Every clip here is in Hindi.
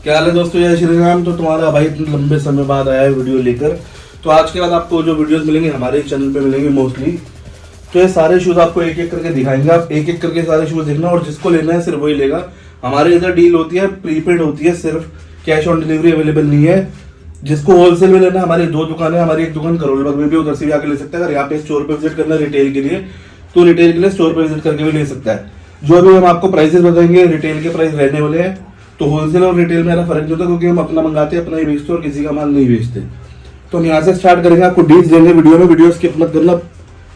क्या हाल है दोस्तों, जय श्री राम। तो तुम्हारा भाई इतने लंबे समय बाद आया है वीडियो लेकर। तो आज के बाद आपको जो वीडियोस मिलेंगे हमारे चैनल पे मिलेंगे मोस्टली। तो ये सारे शूज आपको एक एक करके दिखाएंगे, आप एक एक करके सारे शूज देखना और जिसको लेना है सिर्फ वही लेगा। हमारे इधर डील होती है प्रीपेड होती है, सिर्फ कैश ऑन डिलीवरी अवेलेबल नहीं है। जिसको होलसेल में लेना है, हमारी दो दुकानें, हमारी एक दुकान करोलबाग में भी, उधर से भी आके ले सकता है। अगर यहाँ पे स्टोर पे विजिट करना है रिटेल के लिए, तो रिटेल के लिए स्टोर पे विजिट करके भी ले सकता है। जो भी हम आपको प्राइसेस बताएंगे रिटेल के प्राइस रहने वाले हैं। तो होलसेल और रिटेल में ज़्यादा फर्क नहीं होता, क्योंकि हम अपना मंगाते हैं, अपना ही बेचते और किसी का माल नहीं बेचते। तो हम यहाँ से स्टार्ट करेंगे। आपको डील्स देंगे वीडियो में, वीडियो स्किप मत करना,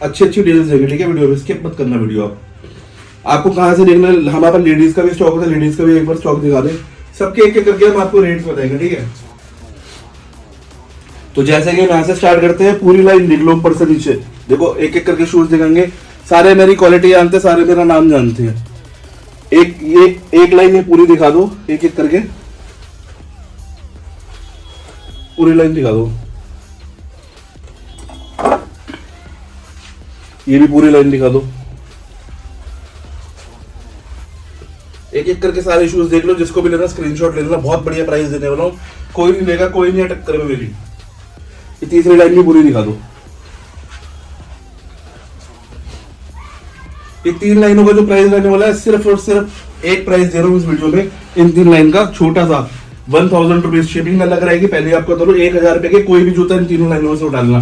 अच्छी अच्छी डील्स देंगे, ठीक है। वीडियो में स्किप मत करना वीडियो। आपको कहाँ से देखना है, हमारे पास लेडीज का भी स्टॉक होता है, लेडीज का भी एक बार स्टॉक दिखा दें। सबके एक एक करके हम आपको रेट्स बताएंगे, ठीक है। तो जैसे कि हम यहाँ से स्टार्ट करते हैं, पूरी लाइन देख लो ऊपर से नीचे। देखो एक एक करके शूज दिखाएंगे, सारे मेरी क्वालिटी जानते हैं, सारे मेरा नाम जानते हैं। एक लाइन ये पूरी दिखा दो, एक एक करके पूरी लाइन दिखा दो। ये भी पूरी लाइन दिखा दो। एक एक करके सारे शूज देख लो, जिसको भी लेना स्क्रीनशॉट ले लेना। बहुत बढ़िया प्राइस देने वाला हूँ, कोई नहीं लेगा, कोई नहीं है टक्कर में मेरी। ये तीसरी लाइन भी पूरी दिखा दो। ये तीन लाइनों का जो प्राइस रहने वाला है, सिर्फ और सिर्फ एक प्राइस दे रहा हूँ इस वीडियो में। इन तीन लाइन का छोटा सा 1000 रुपीज शिपिंग अलग रहेगी। पहले आपको बता दो, 1000 रुपए के कोई भी जूता इन तीनों लाइनों में से उठा लेना।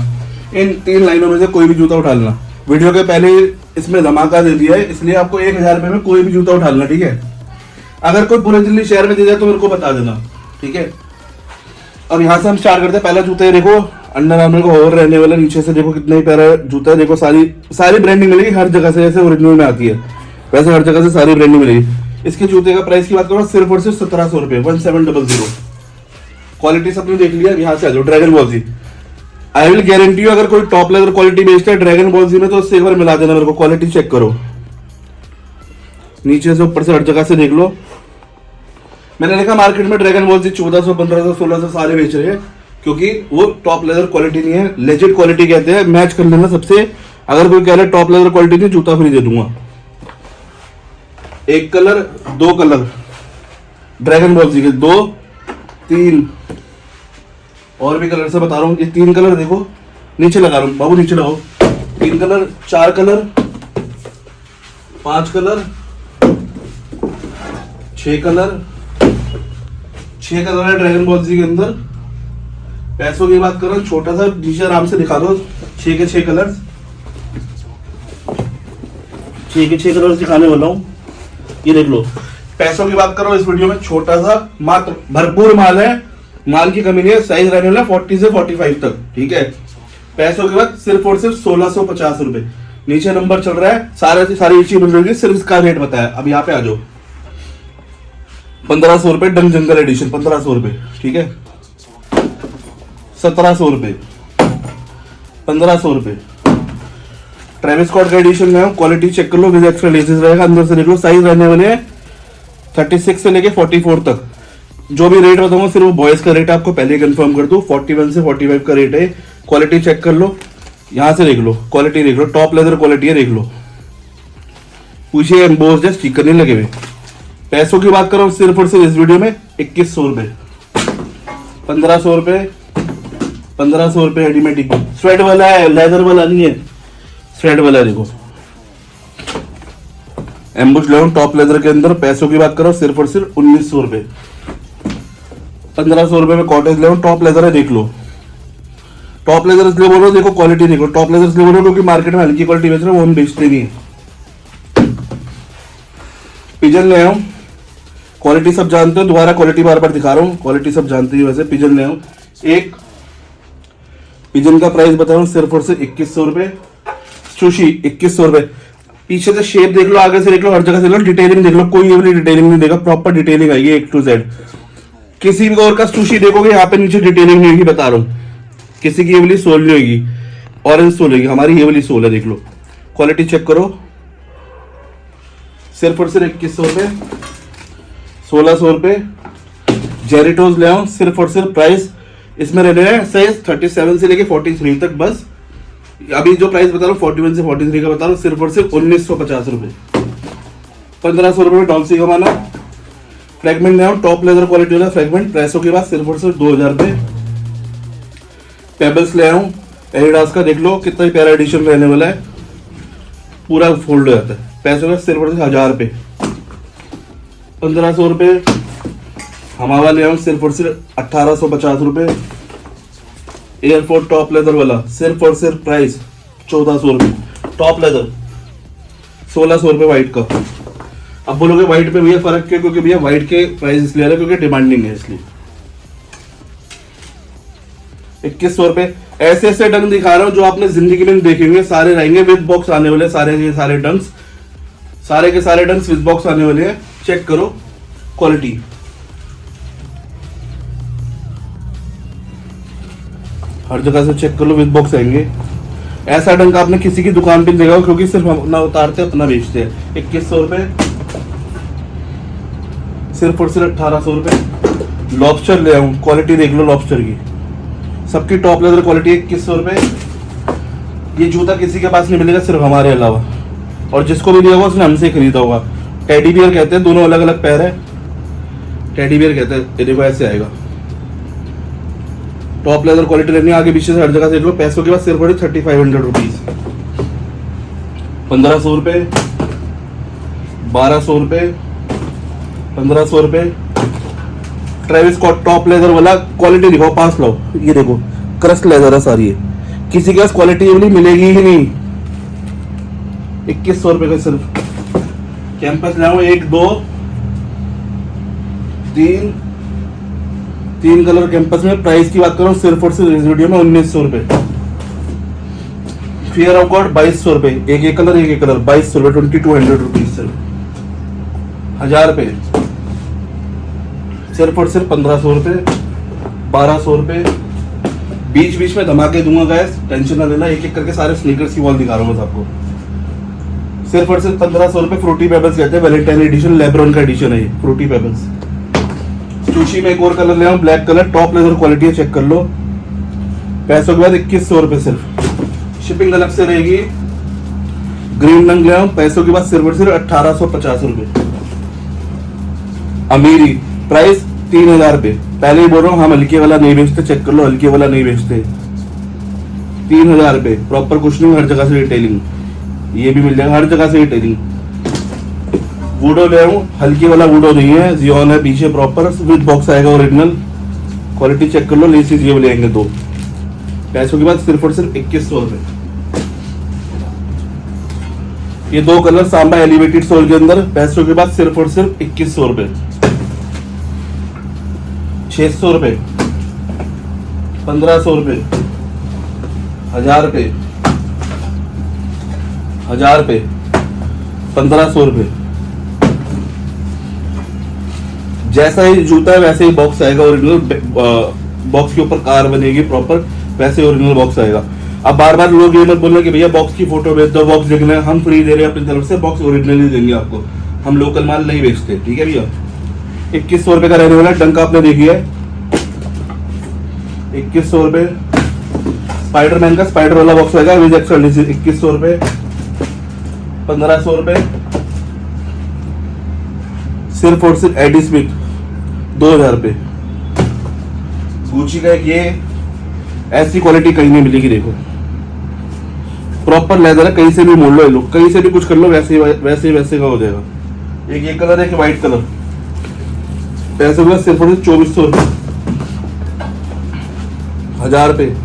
इन तीन लाइनों में से कोई भी जूता उठा लेना। वीडियो के पहले इसमें धमाका दे दिया है, इसलिए आपको 1000 रुपए में कोई भी जूता उठा लेना, ठीक है। अगर कोई पूरे दिल्ली शहर में दे जाए तो मेरे को बता देना, ठीक है। अब यहाँ से हम स्टार्ट करते हैं। पहला जूता है, देखो अंडर आर्मर का और रहने वाला। नीचे से देखो कितना ही प्यारा जूता है। देखो सारी ब्रांडिंग मिलेगी हर जगह से, जैसे ओरिजिनल में आती है वैसे हर जगह से सारी ब्रांडिंग मिलेगी। इसके जूते का प्राइस की बात करो, सिर्फ और सिर्फ 1700 रुपए, 1700। क्वालिटी सबने देख लिया। यहाँ से आ जाओ, dragon ball ji. I will guarantee you, अगर कोई टॉप लेवल क्वालिटी बेचता है ड्रैगन बॉल जी में, तो उससे एक बार मिला देना मेरे को, क्वालिटी चेक करो। नीचे से ऊपर से हर जगह से देख लो। मैंने देखा मार्केट में ड्रैगन बॉल जी 1400, 1500, 1600 सारे बेच रहे हैं, क्योंकि वो टॉप लेदर क्वालिटी नहीं है, लेजिट क्वालिटी कहते हैं। मैच कर लेना सबसे। अगर कोई कह रहा है टॉप लेदर क्वालिटी नहीं, जूता फ्री दे दूंगा। एक कलर, दो कलर ड्रैगन बॉल जी के, 2 3 और भी कलर से बता रहा हूँ। ये 3 कलर देखो, नीचे लगा रहा हूँ बाबू, नीचे लगाओ। 3 colour, 4 colour, 5 colour, 6 colour, 6 colour है ड्रैगन बॉल जी के अंदर। पैसों की बात करो, छोटा सा नीचे आराम से दिखा दो। 6 के 6 कलर, 6 के 6 कलर दिखाने वाला हूँ। ये देख लो। पैसों की बात करो, इस वीडियो में छोटा सा मात्र, भरपूर माल है, माल की कमी नहीं है। साइज रहने वाला 40 से 45 तक, ठीक है। पैसों की बात सिर्फ और सिर्फ 1650 रुपए। नीचे नंबर चल रहा है, सारी चीज मिल रही है, सिर्फ इसका रेट बताया। अब यहाँ पे आ जाओ, 1500 रुपए डंग जंगल एडिशन, 1500 रुपए, ठीक है। 1700 रुपए, 1500 रुपए ट्रेविस स्कॉट का एडिशन में हूँ। क्वालिटी चेक कर लो, विद एक्स्ट्रा लेसेस रहेगा। अंदर से देख लो, साइज रहने वाले हैं 36 से लेके 44 तक। जो भी रेट बताऊंगा सिर्फ वो बॉयज का रेट आपको पहले कंफर्म कर दूं। 41 से 45 का रेट है। क्वालिटी चेक कर लो, यहाँ से देख लो, क्वालिटी देख लो, टॉप लेदर क्वालिटी है, देख लो। पूछिए एम्बोस्ड है, स्टिकर नहीं लगे हुए। पैसों की बात करो, सिर्फ और सिर्फ इस वीडियो में 2100 रुपए, 1500 रुपए, 1500 रुपए रेडीमेड। स्वेट वाला है, लेदर वाला नहीं है, स्वेट वाला है। देखो एम्बुश लेवन टॉप लेदर के अंदर। पैसों की बात करो, सिर्फ और सिर्फ 1900 रुपए, 1500 रुपए में कॉटेज लेवन टॉप लेदर है, देख लो। टॉप लेदर इसलिए बोल रहा हूँ, देखो क्वालिटी देखो। टॉप लेदर इसलिए बोल रहा हूँ क्योंकि मार्केट में हल्की क्वालिटी बेच रहे हैं, वो हम बेचते नहीं है। पिजन ले आऊँ, क्वालिटी सब जानते हो, दोबारा क्वालिटी बार बार दिखा रहा हूँ, क्वालिटी सब जानते हो वैसे। पिजन ले आऊँ, एक पिजन का प्राइस बता रहा हूँ सिर्फ और सिर्फ 2100 रुपये। सुशी 2100 रुपये। पीछे से शेप देख लो, आगे से देख लो, हर जगह से देख लो, डिटेलिंग देख लो, कोई ये वाली डिटेलिंग नहीं देगा, प्रॉपर डिटेलिंग आएगी A to Z। किसी भी और का सुशी देखोगे यहाँ पे नीचे डिटेलिंग नहीं होगी, बता रहा हूँ। किसी की ये वाली सोल नहीं होगी, ऑरेंज सोल होगी, हमारी ये वाली सोल है, देख लो, क्वालिटी चेक करो। सिर्फ और सिर्फ 2100 रुपये, 1600 रुपये। जेरिटोज ले आओ, सिर्फ और सिर्फ प्राइस इसमें रहने हैं साइज 37 से लेके 43 तक। बस अभी जो प्राइस बता रहा हूँ 41 से 43 का बता रहा हूँ, सिर्फ और सिर्फ 1950 रुपये। 1500 रुपये में डॉल्सी का माना। फ्रेगमेंट ले आओ, टॉप लेदर क्वालिटी वाला फ्रेगमेंट, पैसों के बाद सिर्फ और सिर्फ 2000 रुपये। पेबल्स ले आऊँ एडिडास का, देख लो कितना ही प्यारा एडिशन रहने वाला है, पूरा फोल्ड हो जाता है। पैसों का सिर्फ और सिर्फ 1000 रुपये। 1500 रुपये। हमारा ले आऊँ सिर्फ और सिर्फ 1850 रुपये। एयरपोर्ट टॉप लेदर वाला सिर्फ और सिर्फ प्राइस 1400 रुपये। टॉप लेदर 1600 रुपये व्हाइट का। अब बोलोगे व्हाइट पे भैया फर्क क्यों? क्योंकि भैया व्हाइट के प्राइस इसलिए आ रहे हैं क्योंकि डिमांडिंग है, इसलिए 2100 रुपये। ऐसे ऐसे डंग दिखा रहा हूँ जो आपने जिंदगी में नहीं देखे होंगे, सारे रहेंगे विद बॉक्स आने वाले, सारे के सारे डंग्स, सारे के सारे डंग्स विद बॉक्स आने वाले हैं। चेक करो क्वालिटी, हर जगह से चेक कर लो, विद बॉक्स आएंगे। ऐसा डंक आपने किसी की दुकान पे देखा हो, क्योंकि सिर्फ हम अपना उतारते अपना बेचते हैं। 2100 रुपये। सिर्फ और सिर्फ 1800 रुपये। लॉबस्टर ले आऊँ, क्वालिटी देख लो लॉबस्टर की, सबकी टॉप लेदर क्वालिटी। 2100 रुपये। ये जूता किसी के पास नहीं मिलेगा सिर्फ हमारे अलावा, और जिसको भी दिया होगा उसने हमसे खरीदा होगा। टेडी बियर कहते हैं, दोनों अलग अलग पैर है, टेडी बियर कहते हैं। ये देखो ऐसे आएगा, टॉप लेदर क्वालिटी लेनी है, आगे पीछे से हर जगह से देख लो। पैसों के बाद सिर्फ 3500 रुपीज। 1500 रुपये। 1200 रुपये। 1500 रुपये। ट्रेविस स्कॉट टॉप लेदर वाला, क्वालिटी दिखाओ, पास लाओ, ये देखो क्रस्ट लेदर है सारी है, किसी के पास क्वालिटी वाली मिलेगी ही नहीं। 2100 रुपये का सिर्फ। कैंपस ले आओ, 1 2 3 3 कलर कैंपस में। प्राइस की बात करो सिर्फ और सिर्फ इस वीडियो में 1900 रुपये। फियर ऑफ गॉड 2200 रुपये, एक कलर 2200 रुपये, 2200 रुपीज सिर्फ। 1000 रुपये। सिर्फ और सिर्फ 1500 रुपये। 1200 रुपये। बीच बीच में धमाके दूंगा गैस, टेंशन ना लेना, एक एक करके सारे स्नीकर्स की वॉल दिखा रहा हूँ बस आपको। सिर्फ और सिर्फ 1500 रुपये। फ्रूटी पेबल्स कहते हैं, वैलेंटाइन एडिशन, लेब्रॉन का एडिशन है ये फ्रूटी पेबल्स। सुशी में एक और कलर ले आऊं, black colour, top leather quality है, चेक कर लो। पैसों के बाद 2100 रुपये सिर्फ। शिपिंग अलग से रहेगी। ग्रीन रंग ले आऊं, पैसों के बाद सिर्फ और सिर्फ 1850 रुपये। अमीरी प्राइस 3000 रुपये। पहले ही बोल रहा हूँ हम हल्के वाला नहीं बेचते, चेक कर लो, हल्के वाला नहीं बेचते। 3000 रुपये। प्रॉपर कुशनिंग, हर जगह से डिटेलिंग, ये भी मिल जाएगा, हर जगह से डिटेलिंग। वुडो ले आऊं, हल्की वाला वुडो नहीं है, जियोन है पीछे, प्रॉपर विद बॉक्स आएगा, ओरिजिनल क्वालिटी चेक कर लो। लेसिस ये वाले आएंगे 2। पैसों के बाद सिर्फ और सिर्फ 2100 रुपये। ये 2 कलर सांबा एलिवेटेड सोल के अंदर, पैसों के बाद सिर्फ और सिर्फ 2100 रुपये। 600 रुपये। 1500 रुपये। 1000 रुपये। 1000 रुपये। 1500 रुपये। जैसा ही जूता है वैसे ही बॉक्स आएगा, ओरिजिनल बॉक्स के ऊपर कार बनेगी प्रॉपर, वैसे ओरिजिनल बॉक्स आएगा। अब बार बार लोग ये मत बोलना कि भैया बॉक्स की फोटो भेज दो, बॉक्स देखना है, हम फ्री दे रहे हैं अपनी तरफ से, बॉक्स ओरिजिनल ही देंगे आपको, हम लोकल माल नहीं बेचते, ठीक है भैया। 2100 रुपये का रहने वाला डंक आपने देखी है, 2100 रुपये। स्पाइडरमैन का स्पाइडर वाला बॉक्स आएगा विद एक्स्ट्रा लेसिस, 2100 रुपये। 1500 रुपये। सिर्फ और सिर्फ एडी स्मिथ 2000 रुपये। गुची का एक ये, ऐसी क्वालिटी कहीं नहीं मिलेगी, देखो प्रॉपर लेदर है, कहीं से भी मोड़ लो, लो कहीं से भी कुछ कर लो, वैसे का हो जाएगा। एक ये कलर है, एक व्हाइट कलर। पैसे हुआ सिर्फ और सिर्फ 2400 रुपये। 1000 रुपये।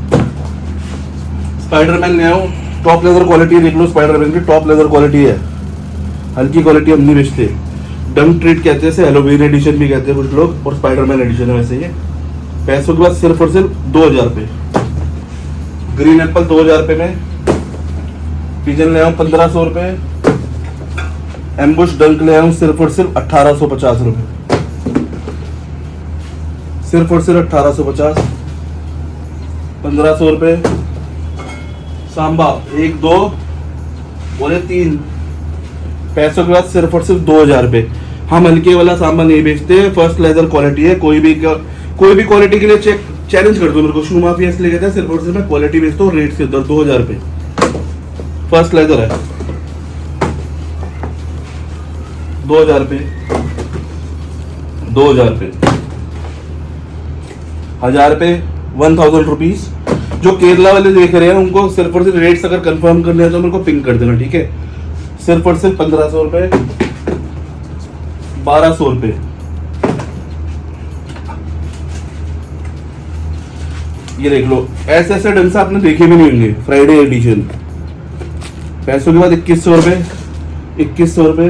स्पाइडरमैन ले आओ, टॉप लेदर क्वालिटी देख लो, स्पाइडरमैन की टॉप लेदर क्वालिटी है, हल्की क्वालिटी हम नहीं बेचते। डंक ट्रीट कहते हैं इसे, हेलोवीन एडिशन भी कहते हैं कुछ लोग, और स्पाइडरमैन एडिशन है वैसे ये। पैसों के बाद सिर्फ और सिर्फ 2000 रुपये। ग्रीन एप्पल 2000 रुपये में। पिजन ले आऊँ 1500 रुपये। एम्बुश डंक ले आऊँ सिर्फ और सिर्फ 1850 रुपये। सिर्फ और सिर्फ 1850। 1500 रुपये। सांबा 1 2 और 3। पैसों के बाद सिर्फ और सिर्फ 2000 रुपये। हम हल्के वाला सांबा नहीं बेचते, फर्स्ट लेदर क्वालिटी है। कोई भी क्वालिटी के लिए चैलेंज कर दो मेरे को, शू माफिया इसलिए कहते हैं, सिर्फ और सिर्फ मैं क्वालिटी बेचता हूँ रेट से उधर। 2000 रुपये फर्स्ट लेदर है। 2000 रुपये। 2000 रुपये। 1000 रुपये। 1000 रुपीज। जो केरला वाले देख रहे हैं उनको सिर्फ और सिर्फ रेट्स अगर कंफर्म करने हैं तो मेरे को पिंक कर देना, ठीक है। सिर्फ और सिर्फ 1500 रुपये। 1200 रुपये। ये देख लो, ऐसे ऐसे ढंग से आपने देखे भी नहीं होंगे, फ्राइडे एडिशन। पैसों के बाद 2100 रुपये। 2100 रुपये।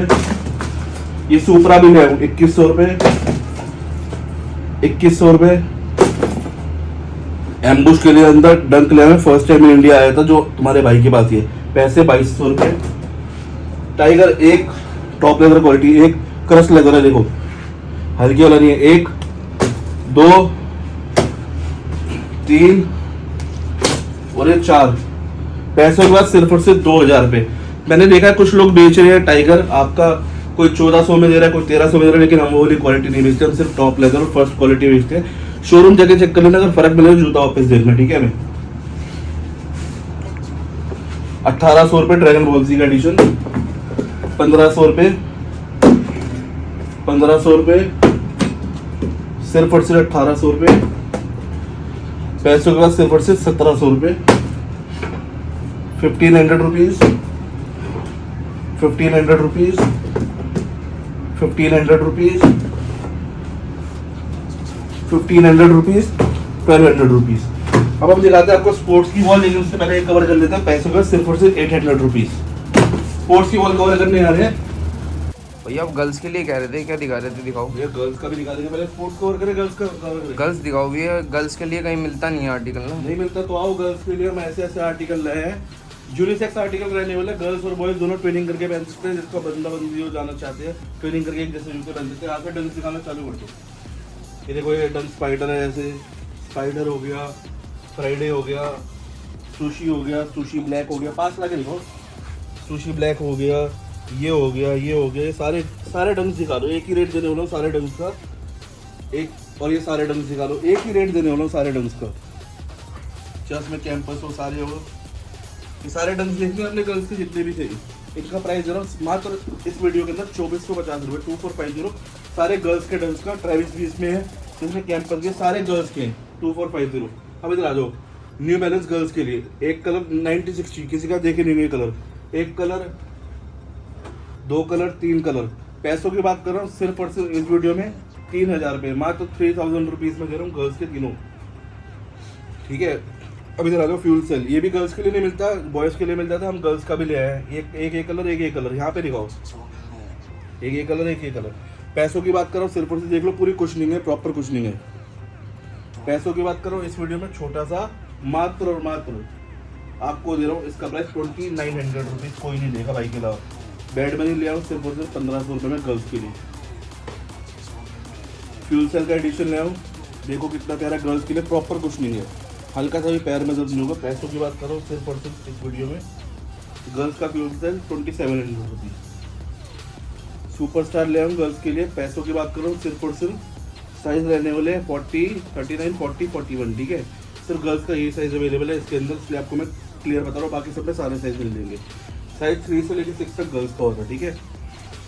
ये सुपरा भी ले आऊँ 2100 रुपये। 2100 रुपये। एम्बुश के लिए अंदर डंक ले आए, फर्स्ट टाइम इन इंडिया आया था जो तुम्हारे भाई के पास ही है। पैसे 2200 रुपये। टाइगर एक टॉप लेदर क्वालिटी, एक क्रश लेदर है, देखो हल्की वाला नहीं है। 1 2 3 और ये 4। पैसों के बाद सिर्फ और सिर्फ 2000 रुपये। मैंने देखा है कुछ लोग बेच रहे हैं टाइगर, आपका कोई 1400 में दे रहा है, कोई 1300 में दे रहा है, लेकिन हम वो वाली क्वालिटी नहीं बेचते, हम सिर्फ टॉप लेदर और फर्स्ट क्वालिटी बेचते हैं। शोरूम जगह चेक कर लेना, अगर फर्क मिले जूता वापस देखना, ठीक है। हमें 1800 रुपये ड्रैगन बॉल सी का एडिशन। 1500 रुपये। 1500 रुपये। सिर्फ और सिर्फ 1800 रुपये। पैसों के बाद सिर्फ और सिर्फ 1700 रुपये। 1500 rupees. 1500 rupees. 1500 rupees. 1500 rupees. 1200 rupees. अब हम दिखाते हैं आपको स्पोर्ट्स की वॉल, लेकिन उससे पहले एक कवर कर लेते हैं। पैसों का सिर्फ और सिर्फ 800 रुपीज। स्पोर्ट्स की वॉल कवर करने आ रहे हैं भैया। आप गर्ल्स के लिए कह रहे थे, क्या दिखा रहे थे? दिखाओ भैया, गर्ल्स का भी दिखा देंगे। पहले स्पोर्ट्स कवर करें, गर्ल्स का कवर करें। गर्ल्स दिखाओ भैया, गर्ल्स के लिए कहीं मिलता नहीं है आर्टिकल ना। नहीं मिलता तो आओ, गर्ल्स के लिए हम ऐसे ऐसे आर्टिकल लाए हैं। यूनिसेक्स आर्टिकल रहने वाले, गर्ल्स और बॉयज दोनों ट्रेनिंग करके पहन सकते हैं। जिसका बंदा बंदी हो जाना चाहते हैं ट्रेनिंग करके एक जैसे जूते पहन सकते हैं। आगे डंक दिखाना चालू कर दो। ये देखो, ये डंक स्पाइडर है, ऐसे स्पाइडर हो गया, फ्राइडे हो गया, सुशी हो गया, सुशी ब्लैक हो गया। पास ला के देखो, सुशी ब्लैक हो गया, ये हो गया, ये हो गया। ये सारे डंक्स दिखा दो, एक ही रेट देने वाला हूँ सारे डंक्स का। एक और ये सारे डंक्स दिखा दो, एक ही रेट देने वाला हूँ सारे डंक्स का। चर्च में कैंपस हो, सारे हो, ये सारे डंक्स देखने अपने गर्ल्स के जितने भी थे। इनका प्राइस जरा मात्र इस वीडियो के अंदर 2450 रुपये। 2450 सारे गर्ल्स के डंक्स का। ट्रेविस भी इसमें है, जिसमें कैंपस के सारे गर्ल्स के 2450। अब इधर आ जाओ, न्यू बैलेंस गर्ल्स के लिए एक कलर 9060, किसी का देखे नहीं कलर, एक कलर, 2 कलर, 3 कलर। पैसों की बात कर रहा हूँ सिर्फ और सिर्फ इस वीडियो में 3000 रुपये, मात्र 3000 रुपीज में दे रहा हूँ गर्ल्स के तीनों, ठीक है। अब इधर आ जाओ, फ्यूल सेल, ये भी गर्ल्स के लिए नहीं मिलता, बॉयज के लिए मिलता था, हम गर्ल्स का भी ले आए हैं। एक कलर, एक कलर, यहाँ पे दिखाओ, एक कलर, एक कलर। पैसों की बात कर रहा हूँ सिर्फ और सिर्फ देख लो, पूरी कुशनिंग है, प्रॉपर कुशनिंग है। पैसों की बात कर रहा हूँ इस वीडियो में छोटा सा मात्र और मात्र आपको दे रहा हूँ, इसका प्राइस 2900 रुपीज़। कोई नहीं देगा भाई के अलावा। बेड मनी ले आओ सिर्फ और सिर्फ 1500 रुपये में गर्ल्स के लिए। फ्यूल सेल का एडिशन ले आओ, देखो कितना प्यारा, गर्ल्स के लिए प्रॉपर कुशनिंग है, हल्का सा भी पैर में दर्द नहीं होगा। पैसों की बात करो सिर्फ और सिर्फ इस वीडियो में गर्ल्स का फ्यूल सेल 2700 रुपीज़। सुपरस्टार ले आऊँ गर्ल्स के लिए। पैसों की बात करो सिर्फ और सिर्फ साइज रहने वाले 40, 39, 40, 41, ठीक है। सिर्फ गर्ल्स का ये साइज अवेलेबल है इसके अंदर, इसलिए आपको मैं क्लियर बता रहा हूँ, बाकी सब में सारे साइज मिल जाएंगे। साइज 3 से लेकर 6 तक गर्ल्स का होता है, ठीक है।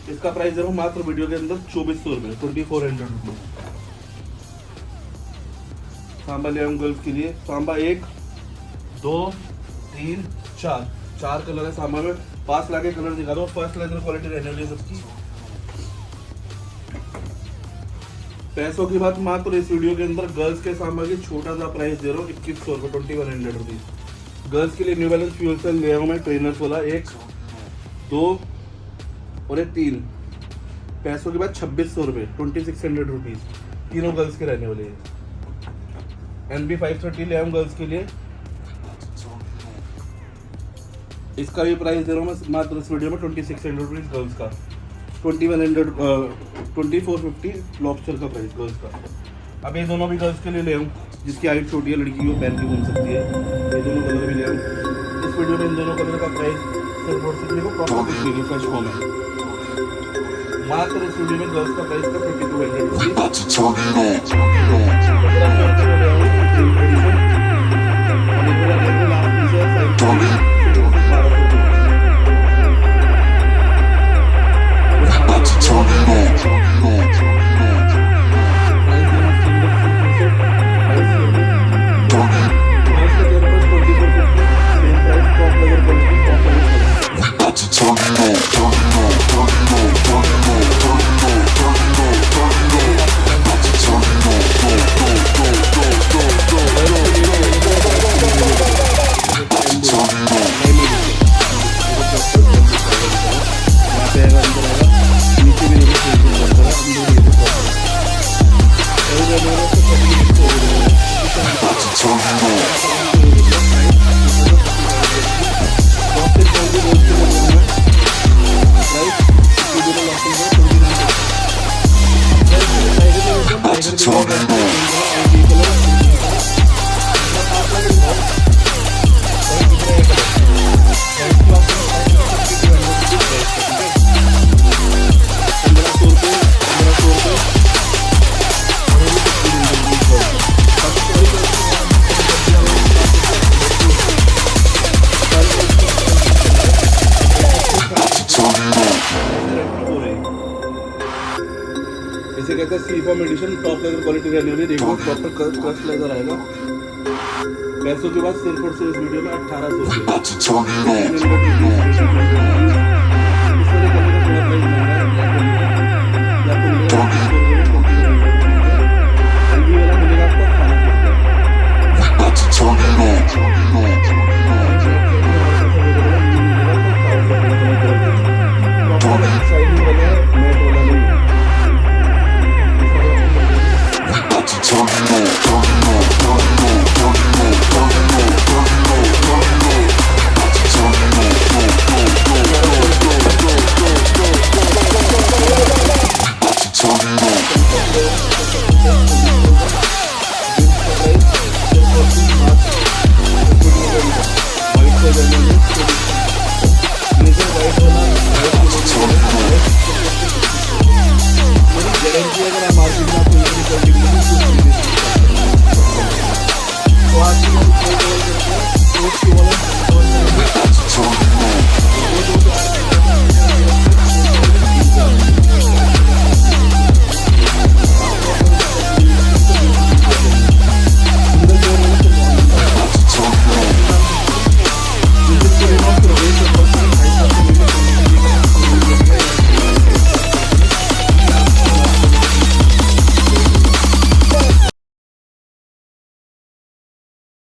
इसका प्राइस जरूर मात्र वीडियो के अंदर 2400 रुपये, 2400 रुपये। सांबा ले आऊँ गर्ल्स के लिए। सांबा 1 2 3 4 कलर है सांबा में। पास लाके कलर दिखा दो, फर्स्ट लेदर क्वालिटी रहने वाली है सबकी। पैसों की बात मात्र इस वीडियो के अंदर गर्ल्स के सांबा की छोटा सा प्राइस दे रहा हूँ 2100 रुपये, 2100 रुपीज़। गर्ल्स के लिए न्यू बैलेंस फ्यूल सेल ले आऊँ मैं, ट्रेनर्स वाला 1 2 और 3। पैसों के बाद 2600 रुपये, 2600 रुपीज़, तीनों गर्ल्स के रहने वाले हैं। NB 530 ले आऊँ गर्ल्स के लिए, इसका भी प्राइस दे रहा हूँ मैं मात्र इस वीडियो में 2600 रुपीज़ गर्ल्स का, 2450 लॉबस्टर का प्राइस गर्ल्स का। अब ये दोनों भी गर्ल्स के लिए ले आऊँ, जिसकी हाइट छोटी है, लड़की को पहन के घूम सकती है, ये दोनों कलर भी ले आऊँ। इस वीडियो में इन दोनों कलर का प्राइस सिर्फ और सिर्फ देखो प्रॉपर दिखेगी फ्रेश फॉर्म है। मात्र इस वीडियो में गर्ल्स का प्राइस का 5200 इसे कहते हैं सीफॉर्म एडिशन, टॉप लेदर क्वालिटी रहने वाली। देखो प्रॉपर क्रश लेदर आएगा। पैसों के बाद सिर्फ और सिर्फ इस वीडियो में 1800 रुपये।